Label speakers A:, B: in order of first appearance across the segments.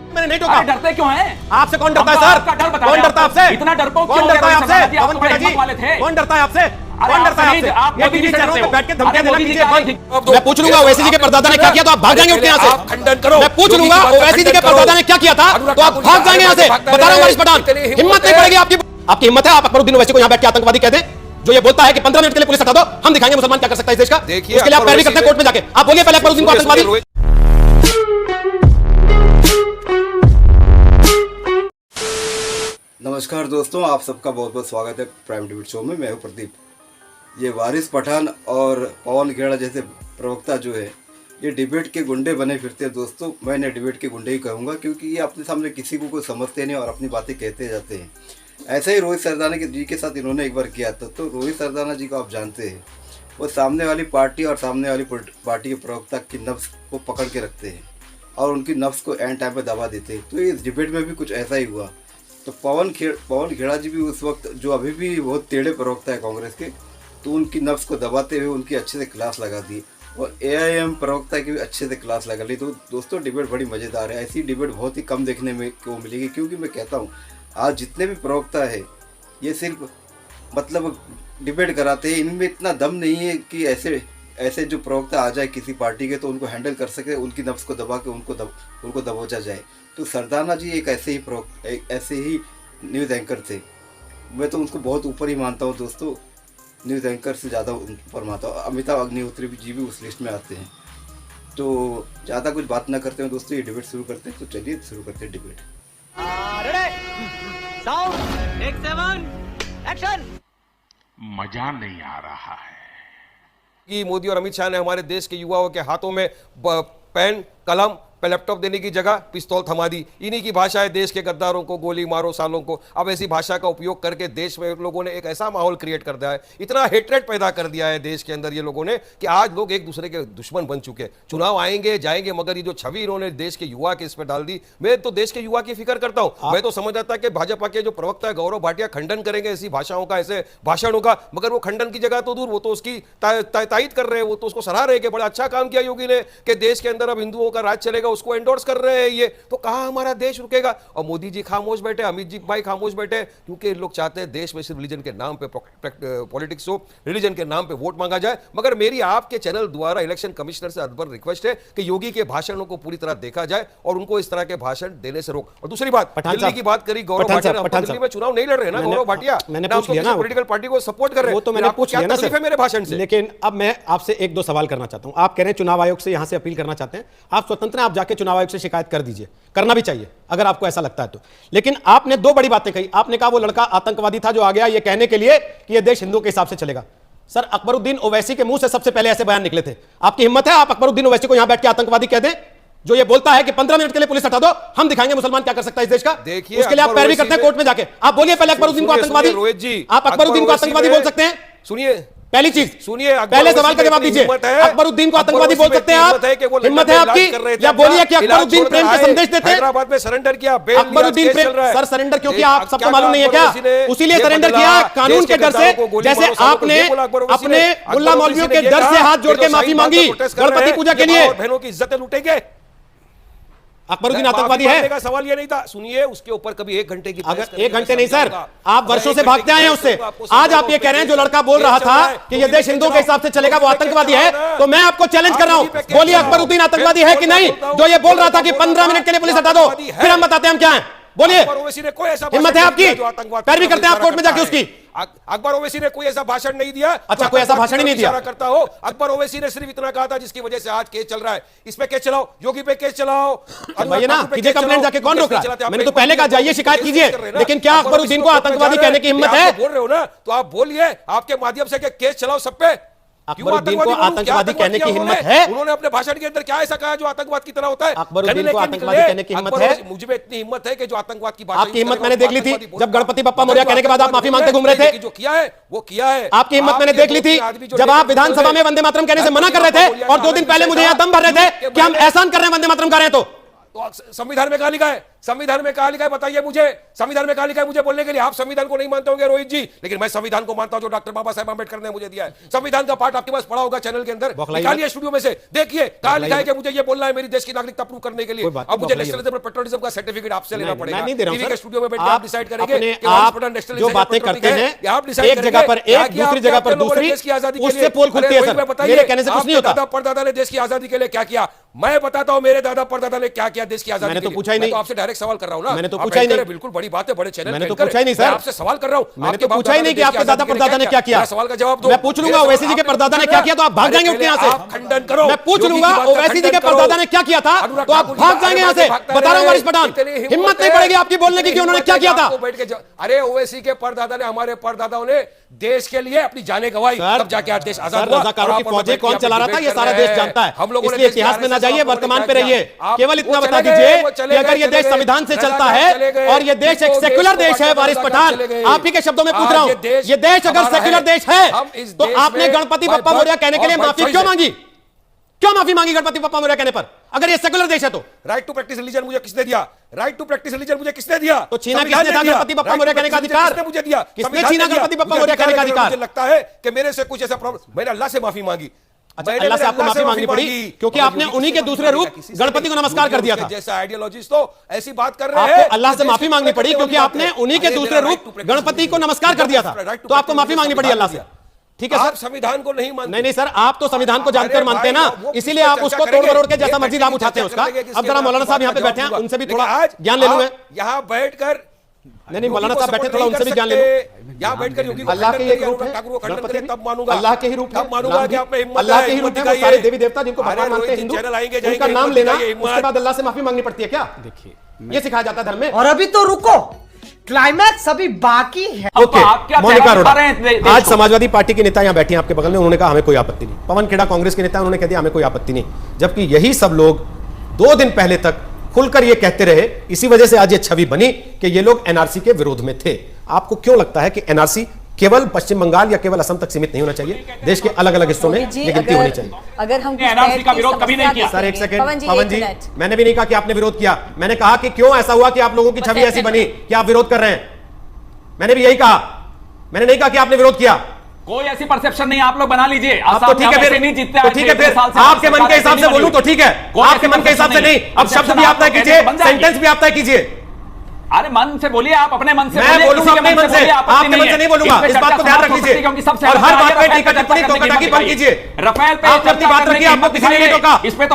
A: मैंने नहीं टोका।
B: डरते क्यों हैं?
A: आपसे कौन डरता है सर? कौन डरता है आपसे?
B: इतना डरपोक
A: कौन डरता है आपसे?
B: पवन खेड़ा जी वाले थे।
A: कौन डरता है आपसे? कौन डरता है आपसे?
B: आप
A: ये टीवी चैनलों पे बैठ के धमकियां देना कीजिए बंद। मैं पूछ लूंगा ओवैसी जी के परदादा ने क्या किया तो आप भाग जाएंगे उठ के यहाँ से।
C: खंडन करो।
A: मैं पूछ लूंगा ओवैसी जी के परदादा ने क्या किया था तो आप भाग जाएंगे यहाँ से। बता रहा हूँ वारिस पठान, हिम्मत नहीं पड़ेगी आपकी। आपकी हिम्मत है आप अकबरुद्दीन ओवैसी को यहाँ बैठ के आतंकवादी कह दें जो ये बोलता है कि 15 मिनट के लिए पुलिस हटा दो, हम दिखाएंगे मुसलमान क्या कर सकता है इस देश का। उसके लिए आप पैरवी करते हैं कोर्ट में जाके। आप बोलिए पहले अकबरुद्दीन को आतंकवादी।
D: नमस्कार दोस्तों, आप सबका बहुत बहुत स्वागत है प्राइम डिबेट शो में। मैं हूं प्रदीप। ये वारिस पठान और पवन खेड़ा जैसे प्रवक्ता जो है ये डिबेट के गुंडे बने फिरते हैं दोस्तों। मैं इन्हें डिबेट के गुंडे ही कहूँगा क्योंकि ये अपने सामने किसी को कोई समझते नहीं और अपनी बातें कहते जाते हैं। ऐसे ही रोहित सरदाना जी के साथ इन्होंने एक बार किया था। तो रोहित सरदाना जी को आप जानते हैं, वो सामने वाली पार्टी और सामने वाली पार्टी के प्रवक्ता की नफ्स को पकड़ के रखते हैं और उनकी नफ्स को एंड टाइम पर दबा देते हैं। तो इस डिबेट में भी कुछ ऐसा ही हुआ। तो पवन खेड़ा जी भी उस वक्त जो अभी भी बहुत टेढ़े प्रवक्ता है कांग्रेस के, तो उनकी नफ्स को दबाते हुए उनकी अच्छे से क्लास लगा दी और एआईएम प्रवक्ता की भी अच्छे से क्लास लगा ली। तो दोस्तों डिबेट बड़ी मज़ेदार है। ऐसी डिबेट बहुत ही कम देखने में को मिलेगी क्योंकि मैं कहता हूँ आज जितने भी प्रवक्ता है ये सिर्फ मतलब डिबेट कराते हैं। इनमें इतना दम नहीं है कि ऐसे जो प्रवक्ता आ जाए किसी पार्टी के तो उनको हैंडल कर सके, उनकी नफ्स को दबा के उनको दबोचा जाए। तो सरदाना जी एक ऐसे ही न्यूज़ एंकर थे। मैं तो उनको बहुत ऊपर ही मानता हूँ दोस्तों, न्यूज़ एंकर से ज़्यादा ऊपर मानता हूँ। अमिताभ अग्निहोत्री जी भी उस लिस्ट में आते हैं। तो ज़्यादा कुछ बात ना करते हैं दोस्तों, ये डिबेट शुरू करते हैं। तो चलिए शुरू करते हैं डिबेट।
C: मजा नहीं आ रहा है कि मोदी और अमित शाह ने हमारे देश के युवाओं के हाथों में पेन कलम पे लैपटॉप देने की जगह पिस्तौल थमा दी। इन्हीं की भाषा है देश के गद्दारों को गोली मारो सालों को। अब ऐसी भाषा का उपयोग करके देश में लोगों ने एक ऐसा माहौल क्रिएट कर दिया है, इतना हेट्रेड पैदा कर दिया है देश के अंदर ये लोगों ने कि आज लोग एक दूसरे के दुश्मन बन चुके हैं। चुनाव आएंगे जाएंगे मगर ये जो छवि इन्होंने देश के युवा के इस पर डाल दी, मैं तो देश के युवा की फिक्र करता हूं। मैं तो समझ आता कि भाजपा के जो प्रवक्ता है गौरव भाटिया खंडन करेंगे ऐसी भाषाओं का, ऐसे भाषणों का, मगर वो खंडन की जगह तो दूर, वो तो उसकी तायद कर रहे हैं, वो तो उसको सराह रहे कि बड़ा अच्छा काम किया योगी ने कि देश के अंदर अब हिंदुओं का राज चलेगा, उसको एंडोर्स कर रहे हैं। ये तो कहां हमारा देश रुकेगा? और मोदी जी खामोश बैठे, अमित जी भाई खामोश बैठे क्योंकि लोग चाहते हैं देश में सिर्फ रिलीजन के नाम पे पॉलिटिक्स हो, रिलीजन के नाम पे वोट मांगा जाए। मगर मेरी आपके चैनल द्वारा इलेक्शन कमिश्नर से अदबर रिक्वेस्ट है कि योगी के भाषणों को पूरी तरह देखा जाए और उनको इस तरह के भाषण देने से रोक। और दूसरी बात, दिल्ली की बात करी गौरव भाटिया, दिल्ली में चुनाव नहीं लड़ रहे ना गौरव भाटिया,
A: मैंने पूछ लिया ना
C: पॉलिटिकल पार्टी को सपोर्ट कर रहे हैं।
A: वो तो मैंने पूछ लिया ना सर
C: मेरे भाषण से।
A: लेकिन अब मैं आपसे एक दो सवाल करना चाहता हूं। आप कह रहे हैं चुनाव आयोग से यहां से अपील करना चाहते हैं, आप स्वतंत्र हैं, आप जाके चुनाव आयोग से शिकायत कर दीजिए, करना भी चाहिए अगर आपको ऐसा लगता है तो। लेकिन आपने दो बड़ी बातें कही। आपने कहा वो लड़का आतंकवादी था जो आ गया ये कहने के लिए कि ये देश हिंदुओं के हिसाब से चलेगा। सर अकबरुद्दीन ओवैसी के मुंह से सबसे पहले ऐसे बयान निकले थे। आपकी हिम्मत है आप अकबरुद्दीन ओवैसी को यहां बैठ के आतंकवादी कह दें जो ये बोलता है कि 15 मिनट के लिए पुलिस हटा दो, हम दिखाएंगे मुसलमान क्या कर सकता है इस देश का। देखिए उसके लिए आप पैरवी करते हैं कोर्ट में जाके। आप बोलिए पहले अकबरुद्दीन को आतंकवादी, आप अकबरुद्दीन को आतंकवादी बोल सकते हैं?
C: सुनिए
A: पहली चीज
C: सुनिए,
A: पहले सवाल का जवाब दीजिए। अकबरुद्दीन को आतंकवादी बोल सकते हैं आप? हिम्मत है आपकी? या बोलिए कि अकबरुद्दीन प्रेम का संदेश देते हैं?
C: हैदराबाद में सरेंडर किया,
A: अकबरुद्दीन प्रेम सर सरेंडर क्यों किया आप सबको मालूम नहीं है क्या? उसीलिए सरेंडर किया कानून के डर से, जैसे आपने अपने मुल्ला मौलवियों के डर से हाथ जोड़ के माफी मांगी गणपति पूजा के लिए।
C: बहनों की इज्जतें लूटेंगे।
A: अकबरुद्दीन आतंकवादी है?
C: सवाल ये नहीं था। सुनिए उसके ऊपर कभी 1 घंटे की,
A: अगर 1 घंटे नहीं सर, आप वर्षों से भागते आए हैं उससे। आज आप ये कह रहे हैं जो लड़का बोल रहा था कि ये देश हिंदुओं के हिसाब से चलेगा वो आतंकवादी है, तो मैं आपको चैलेंज कर रहा हूं, बोलिए अकबरुद्दीन आतंकवादी है कि नहीं? जो ये बोल रहा था कि 15 मिनट के लिए पुलिस हटा दो, फिर हम बताते हैं हम क्या है। बोलिए, हिम्मत है आपकी? पैरवी करते हैं आप कोर्ट में जाके उसकी?
C: अकबर ओवैसी ने कोई ऐसा भाषण नहीं दिया।
A: अच्छा, कोई ऐसा भाषण ही नहीं दिया
C: करता हो। अकबर ओवैसी ने सिर्फ इतना कहा था जिसकी वजह से आज केस चल रहा है, इस पे केस चलाओ, योगी पे केस चलाओ।
A: भैया ना कीजिए कंप्लेंट जाके, कौन रोक रहा है? मैंने तो पहले कहा जाइए शिकायत कीजिए, लेकिन क्या अकबरुद्दीन को आतंकवादी कहने की हिम्मत है?
C: बोल रहे हो ना तो आप बोलिए, आपके माध्यम से केस चलाओ सब पे।
A: अकबरुद्दीन को आतंकवादी कहने की हिम्मत है?
C: उन्होंने अपने भाषण के अंदर क्या ऐसा कहा जो आतंकवाद की तरह होता है?
A: अकबरुद्दीन को आतंकवादी कहने की हिम्मत है?
C: मुझे इतनी हिम्मत है कि जो आतंकवाद की भाषा,
A: आपकी हिम्मत मैंने देख ली थी जब गणपति बप्पा मौर्य कहने के बाद आप माफी मांगते घूम रहे थे।
C: जो किया है वो किया है।
A: आपकी हिम्मत मैंने देख ली थी जब आप विधानसभा में वंदे मातरम कहने से मना कर रहे थे और 2 दिन पहले मुझे यहां दम भर रहे थे कि हम एहसान कर रहे हैं वंदे मातरम कर रहे हैं। तो
C: संविधान में कहां लिखा है? संविधान में कहा लिखा है बताइए मुझे, संविधान में कहा लिखा है मुझे बोलने के लिए? आप संविधान को नहीं मानते होंगे रोहित जी, लेकिन मैं संविधान को मानता हूं जो डॉक्टर बाबा साहेब आंबेडकर ने मुझे दिया है। संविधान का पाठ आपके पास पढ़ा होगा चैनल के अंदर, निकालिए स्टूडियो में से, देखिए कहा लिखा है कि मुझे ये बोलना है मेरी देश की नागरिकता प्रूव करने के लिए। अब मुझे नेशनलिज्म और पेट्रियटिज्म का सर्टिफिकेट आपसे लेना पड़ेगा। टीवी के स्टूडियो में बैठ के आप डिसाइड करेंगे कि
A: आप जो बातें करते हैं एक जगह पर एक, दूसरी जगह पर दूसरी, उससे पोल खुलती है सर। मेरे कहने से कुछ नहीं होता।
C: दादा परदादा ने देश की आजादी के लिए क्या किया, मैं बताता हूं मेरे दादा परदादा ने क्या किया देश की आजादी के लिए।
A: मैंने तो पूछा ही नहीं,
C: आपसे डायरेक्ट सवाल कर रहा हूं ना।
A: मैंने तो पूछा ही नहीं।
C: बिल्कुल बड़ी बात है, बड़े चैनल
A: मैंने तो पूछा ही नहीं सर,
C: आपसे सवाल कर रहा हूं।
A: मैंने तो पूछा ही नहीं कि आपके दादा परदादा ने क्या किया।
C: सवाल का जवाब दो।
A: मैं पूछ लूंगा ओवैसी जी के परदादा ने क्या किया तो आप भाग जाएंगे उठ के यहां से।
C: खंडन करो।
A: मैं पूछ लूंगा ओवैसी जी के परदादा ने क्या किया था तो आप भाग जाएंगे यहां से। बता रहा हूं वारिस पठान, हिम्मत नहीं पड़ेगी आपकी बोलने की कि उन्होंने क्या किया था।
C: अरे ओवैसी के परदादा ने, हमारे परदादाओं ने देश के लिए अपनी जानें गंवाई, तब जाके आज देश आजाद हुआ।
A: रज़ाकारों की फौजें कौन चला रहा था ये सारा देश जानता है।
C: हम लोगों ने
A: इसलिए इतिहास में ना जाइए, वर्तमान पे रहिए। केवल इतना बता दीजिए कि अगर ये देश संविधान से चलता है और ये देश एक सेक्युलर देश है, वारिस पठान आप ही के शब्दों में पूछ रहा हूं, ये देश अगर सेक्युलर देश है तो आपने गणपति बप्पा मोरया कहने के लिए माफी क्यों मांगी? क्यों माफी मांगी गणपति बप्पा मोरया कहने पर, अगर ये सेक्युलर देश है तो?
C: राइट टू प्रैक्टिस रिलीजन मुझे किसने दिया? राइट टू प्रैक्टिस रिलीजन मुझे किसने दिया?
A: तो छीना किसने था गणपति बप्पा मोरया कहने का अधिकार?
C: किसने मुझे दिया?
A: किसने छीना गणपति बप्पा मोरया कहने का अधिकार?
C: मुझे लगता है कि मेरे से कुछ ऐसा प्रॉब्लम, मैंने अल्लाह से माफी मांगी।
A: अच्छा, अल्लाह से आपको माफी मांगनी पड़ी क्योंकि आपने उन्हीं के दूसरे रूप गणपति को नमस्कार कर दिया था।
C: जैसा आइडियोलॉजिस्ट तो ऐसी बात कर रहे हैं।
A: अल्लाह से माफी मांगनी पड़ी क्योंकि आपने उन्हीं के दूसरे रूप गणपति को नमस्कार कर दिया था, तो आपको माफी मांगनी पड़ी अल्लाह से। ठीक है सर,
C: आप संविधान को नहीं मानते।
A: नहीं सर, आप तो संविधान को जानकर मानते हैं ना, इसीलिए आप उसको तोड़ मरोड़ के जैसा मर्जी लाभ उठाते हैं उसका। अब जरा मौलाना साहब यहाँ पे बैठे हैं, उनसे भी थोड़ा ज्ञान ले लूंगा।
C: यहाँ बैठकर
A: नहीं मौलाना साहब बैठे, थोड़ा उनसे भी ज्ञान ले लो।
C: यहाँ बैठकर योगी को
A: अल्लाह के एक रूप है,
C: ठाकुर को खंडन करें तब मानूंगा।
A: अल्लाह के ही रूप है,
C: तब मानूंगा कि आप में हिम्मत है।
A: अल्लाह के ही रूप है, वो सारे देवी देवता जिनको भगवान मानते हैं हिंदू, उनका नाम लेना, उसके बाद अल्लाह से माफी मांगनी पड़ती है क्या? देखिए ये सिखाया जाता है धर्म में।
B: और अभी तो रुको, क्लाइमैक्स अभी बाकी है।
A: ओके, मोनिका अरोड़ा आज समाजवादी पार्टी के नेता यहाँ बैठे हैं आपके बगल में, उन्होंने कहा हमें कोई आपत्ति नहीं। पवन खेड़ा कांग्रेस के नेता, उन्होंने कह दिया हमें कोई आपत्ति नहीं, जबकि यही सब लोग 2 दिन पहले तक खुलकर ये कहते रहे। इसी वजह से आज ये छवि बनी कि ये लोग एनआरसी के विरोध में थे। आपको क्यों लगता है कि एनआरसी केवल पश्चिम बंगाल या केवल असम तक सीमित नहीं होना चाहिए, देश के अलग अलग हिस्सों में ये गिनती होनी चाहिए?
E: अगर हम
F: एनआरसी का विरोध कभी नहीं किया।
A: सर एक सेकंड पवन जी, मैंने भी नहीं कहा कि आपने विरोध किया, मैंने कहा कि क्यों ऐसा हुआ कि आप लोगों की छवि ऐसी बनी कि आप विरोध कर रहे हैं। मैंने भी यही कहा, मैंने नहीं कहा कि आपने विरोध किया।
F: कोई ऐसी परसेप्शन नहीं, आप लोग बना लीजिए।
A: आप तो ठीक है फिर,
F: नहीं जीतते,
A: तो ठीक है फिर, आपके मन के हिसाब से बोलूं तो ठीक है, आपके मन के हिसाब से नहीं। अब शब्द भी आप तय कीजिए, सेंटेंस भी आप तय कीजिए।
F: अरे मन से बोलिए, आप अपने मन से
A: मैं बोलूंगा अपने मन से, आपके मन से नहीं बोलूंगा। इस बात को ध्यान रख लीजिए और हर बात पे टीका टिप्पणी टोका-टाकी बंद कीजिए।
F: रफेल पे
A: आप अपनी बात रखिए, आपको किसी ने नहीं टोका।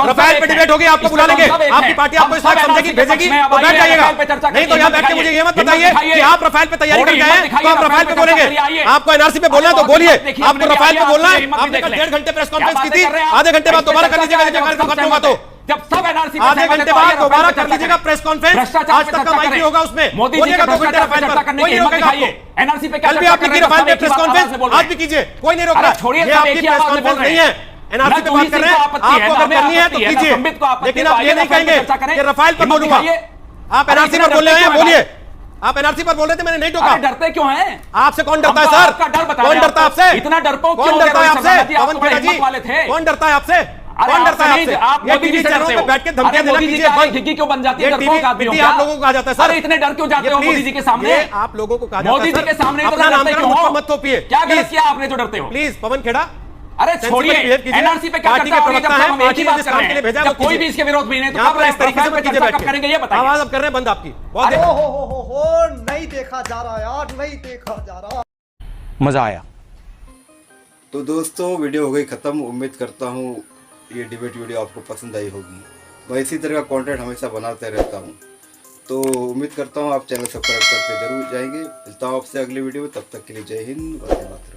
A: रफेल पे डिबेट होगी, आपको बुला लेंगे, आपकी पार्टी आपको इस वक्त समझेगी, भेजेगी तो बैठ जाइएगा। नहीं तो यहाँ बैठ के मुझे ये मत बताइए कि आप रफेल पे तैयारी करके आए तो आप रफेल पे बोलेंगे। आपको एनआरसी पे बोलना है तो बोलिए, आपको रफेल पे बोलना है। आपने कल 1.5 घंटे प्रेस कॉन्फ्रेंस की थी, आधे घंटे बाद दोबारा कर लीजिएगा जब कार्यक्रम खत्म होगा तो।
F: जब सब एनआरसी
A: आधे घंटे बाद दोबारा कर लीजिएगा प्रेस कॉन्फ्रेंस, आज तक का माइक नहीं होगा उसमें।
F: मोदी जी का 2 घंटे चर्चा करने की हिम्मत दिखाइए। एनआरसी पे
A: कल भी आपने की रफाल पे प्रेस कॉन्फ्रेंस, आज भी कीजिए, कोई नहीं रोक रहा।
F: छोड़िए,
A: ये आपकी प्रेस कॉन्फ्रेंस नहीं है, एनआरसी पे बात कर रहे हैं। आपको अगर करनी है तो कीजिए, लेकिन आप ये नहीं कहेंगे कि रफाल पर बोलूंगा। आप एनआरसी पर बोल रहे हैं, बोलिए। आप एनआरसी पर बोल रहे थे, मैंने नहीं टोका।
F: डरते क्यों हैं?
A: आपसे कौन डरता है सर? कौन डरता है आपसे?
F: इतना डरपोक
A: कौन डरता है आपसे? पवन खेड़ा जी, कौन डरता है आपसे? कौन डरता है आपसे?
F: आप
A: ये टीवी चैनलों पे बैठ के धमकियां देना कीजिए बंद।
F: घिघी क्यों बन जाती है?
A: ये
F: डरपोक आदमी हो क्या?
A: आप लोगों को कहा जाता है सर,
F: अरे इतने डर क्यों जाते हो मोदी जी के सामने?
A: ये आप लोगों को कहा जाता है
F: मोदी जी के सामने
A: अपना नाम क्यों मत थोपिए।
F: क्या गलत किया आपने जो डरते हो?
A: प्लीज पवन खेड़ा,
F: अरे छोड़िए, एनआरसी पे क्या चर्चा होगी? जब हम एक ही बात कर रहे हैं, जब कोई भी इसके विरोध में नहीं, तो कब इस तरीके से चर्चा कब करेंगे ये बताइए।
A: आवाज अब कर रहे हैं बंद आपकी।
B: हो नहीं देखा जा रहा यार, नहीं देखा जा रहा।
F: मजा आया।
D: तो दोस्तों वीडियो हो गई ख़त्म। उम्मीद करता हूँ ये डिबेट वीडियो आपको पसंद आई होगी। मैं इसी तरह का कंटेंट हमेशा बनाते रहता हूँ, तो उम्मीद करता हूँ आप चैनल सब्सक्राइब करके जरूर जाएंगे। मिलता हूँ आपसे अगली वीडियो में, तब तक के लिए जय हिंद, वंदे मातरम।